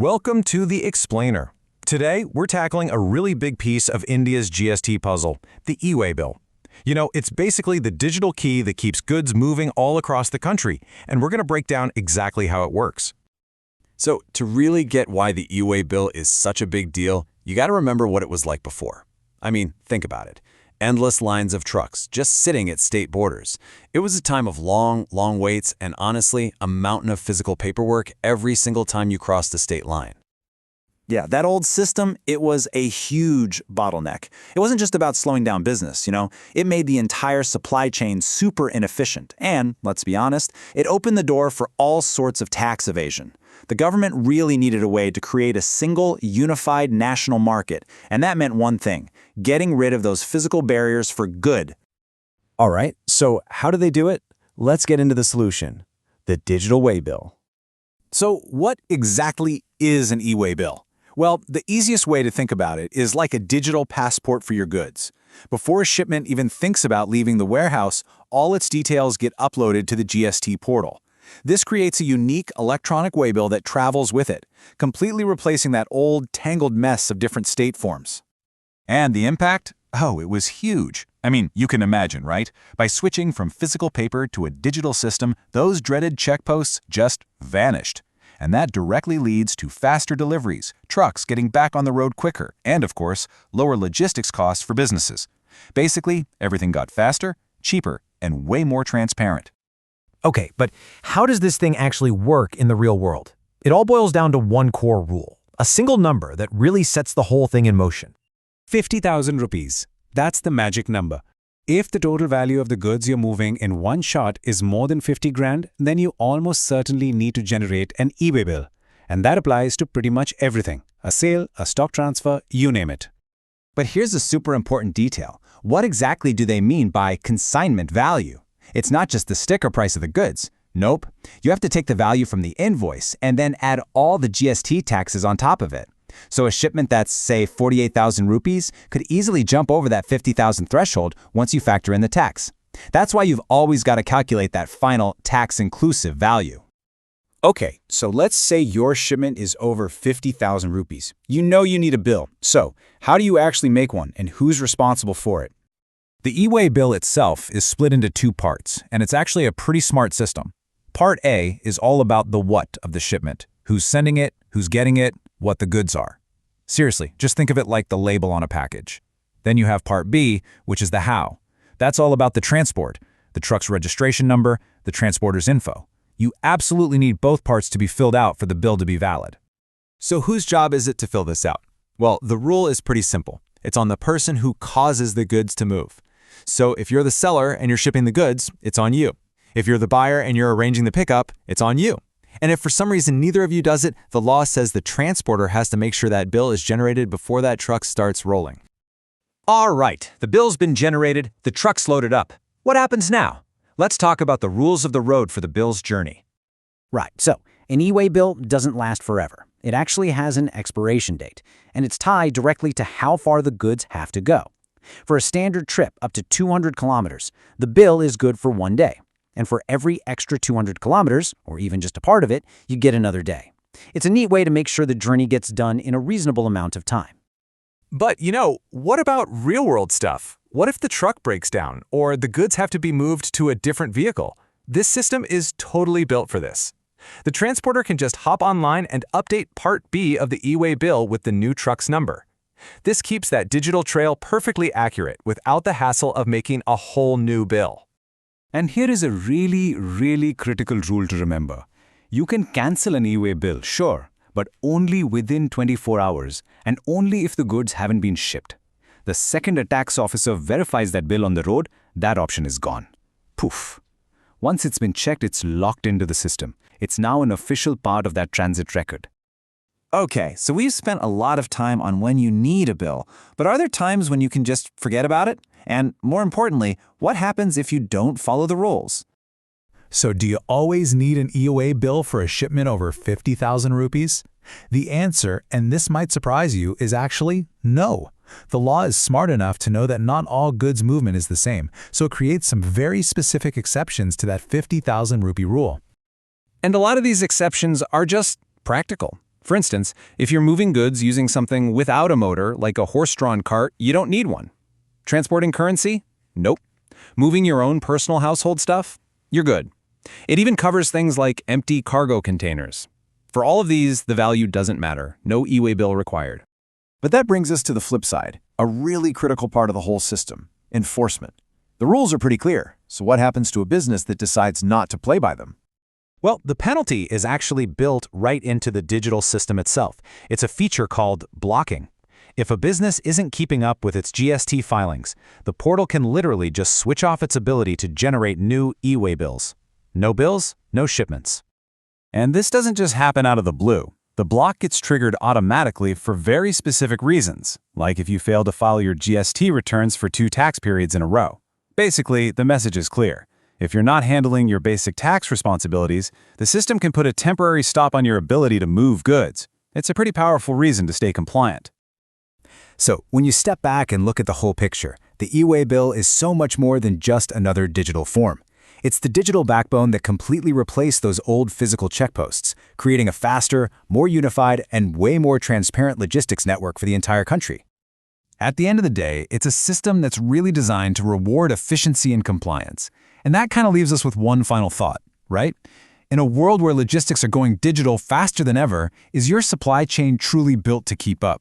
Welcome to The Explainer. Today, we're tackling a really big piece of India's GST puzzle, the e-way bill. You know, it's basically the digital key that keeps goods moving all across the country, and we're going to break down exactly how it works. So, to really get why the e-way bill is such a big deal, you got to remember what it was like before. I mean, think about it. Endless lines of trucks just sitting at state borders. It was a time of long waits and honestly, a mountain of physical paperwork every single time you crossed the state line. Yeah, that old system, it was a huge bottleneck. It wasn't just about slowing down business, It made the entire supply chain super inefficient. And, let's be honest, it opened the door for all sorts of tax evasion. The government really needed a way to create a single, unified national market. And that meant one thing: getting rid of those physical barriers for good. All right, so how do they do it? Let's get into the solution: the digital way bill. So, what exactly is an e-way bill? Well, the easiest way to think about it is like a digital passport for your goods. Before a shipment even thinks about leaving the warehouse, all its details get uploaded to the GST portal. This creates a unique electronic waybill that travels with it, completely replacing that old, tangled mess of different state forms. And the impact? Oh, it was huge. I mean, you can imagine, right? By switching from physical paper to a digital system, those dreaded checkposts just vanished. And that directly leads to faster deliveries, trucks getting back on the road quicker, and of course, lower logistics costs for businesses. Basically, everything got faster, cheaper, and way more transparent. Okay, but how does this thing actually work in the real world? It all boils down to one core rule, a single number that really sets the whole thing in motion. 50,000 rupees. That's the magic number. If the total value of the goods you're moving in one shot is more than 50 grand, then you almost certainly need to generate an e-way bill. And that applies to pretty much everything: a sale, a stock transfer, you name it. But here's a super important detail. What exactly do they mean by consignment value? It's not just the sticker price of the goods. Nope. You have to take the value from the invoice and then add all the GST taxes on top of it. So a shipment that's, say, 48,000 rupees could easily jump over that 50,000 threshold once you factor in the tax. That's why you've always got to calculate that final tax-inclusive value. Okay, so let's say your shipment is over 50,000 rupees. You know you need a bill. So, how do you actually make one, and who's responsible for it? The e-way bill itself is split into two parts, and it's actually a pretty smart system. Part A is all about the what of the shipment: who's sending it, who's getting it, what the goods are. Seriously, just think of it like the label on a package. Then you have Part B, which is the how. That's all about the transport, the truck's registration number, the transporter's info. You absolutely need both parts to be filled out for the bill to be valid. So whose job is it to fill this out? Well, the rule is pretty simple. It's on the person who causes the goods to move. So if you're the seller and you're shipping the goods, it's on you. If you're the buyer and you're arranging the pickup, it's on you. And if for some reason neither of you does it, the law says the transporter has to make sure that bill is generated before that truck starts rolling. All right, the bill's been generated, the truck's loaded up. What happens now? Let's talk about the rules of the road for the bill's journey. Right, so an e-way bill doesn't last forever. It actually has an expiration date, and it's tied directly to how far the goods have to go. For a standard trip up to 200 kilometers, the bill is good for 1 day. And for every extra 200 kilometers, or even just a part of it, you get another day. It's a neat way to make sure the journey gets done in a reasonable amount of time. But, what about real-world stuff? What if the truck breaks down, or the goods have to be moved to a different vehicle? This system is totally built for this. The transporter can just hop online and update Part B of the e-way bill with the new truck's number. This keeps that digital trail perfectly accurate without the hassle of making a whole new bill. And here is a really critical rule to remember. You can cancel an e-way bill, sure, but only within 24 hours and only if the goods haven't been shipped. The second a tax officer verifies that bill on the road, that option is gone. Poof. Once it's been checked, it's locked into the system. It's now an official part of that transit record. Okay, so we've spent a lot of time on when you need a bill, but are there times when you can just forget about it? And more importantly, what happens if you don't follow the rules? So do you always need an e-way bill for a shipment over 50,000 rupees? The answer, and this might surprise you, is actually no. The law is smart enough to know that not all goods movement is the same, so it creates some very specific exceptions to that 50,000 rupee rule. And a lot of these exceptions are just practical. For instance, if you're moving goods using something without a motor, like a horse-drawn cart, you don't need one. Transporting currency? Nope. Moving your own personal household stuff? You're good. It even covers things like empty cargo containers. For all of these, the value doesn't matter. No e-way bill required. But that brings us to the flip side, a really critical part of the whole system: enforcement. The rules are pretty clear, so what happens to a business that decides not to play by them? Well, the penalty is actually built right into the digital system itself. It's a feature called blocking. If a business isn't keeping up with its GST filings, the portal can literally just switch off its ability to generate new e-way bills. No bills, no shipments. And this doesn't just happen out of the blue. The block gets triggered automatically for very specific reasons, like if you fail to file your GST returns for 2 tax periods in a row. Basically, the message is clear. If you're not handling your basic tax responsibilities, the system can put a temporary stop on your ability to move goods. It's a pretty powerful reason to stay compliant. So, when you step back and look at the whole picture, the e-way bill is so much more than just another digital form. It's the digital backbone that completely replaced those old physical checkposts, creating a faster, more unified, and way more transparent logistics network for the entire country. At the end of the day, it's a system that's really designed to reward efficiency and compliance. And that kind of leaves us with one final thought, right? In a world where logistics are going digital faster than ever, is your supply chain truly built to keep up?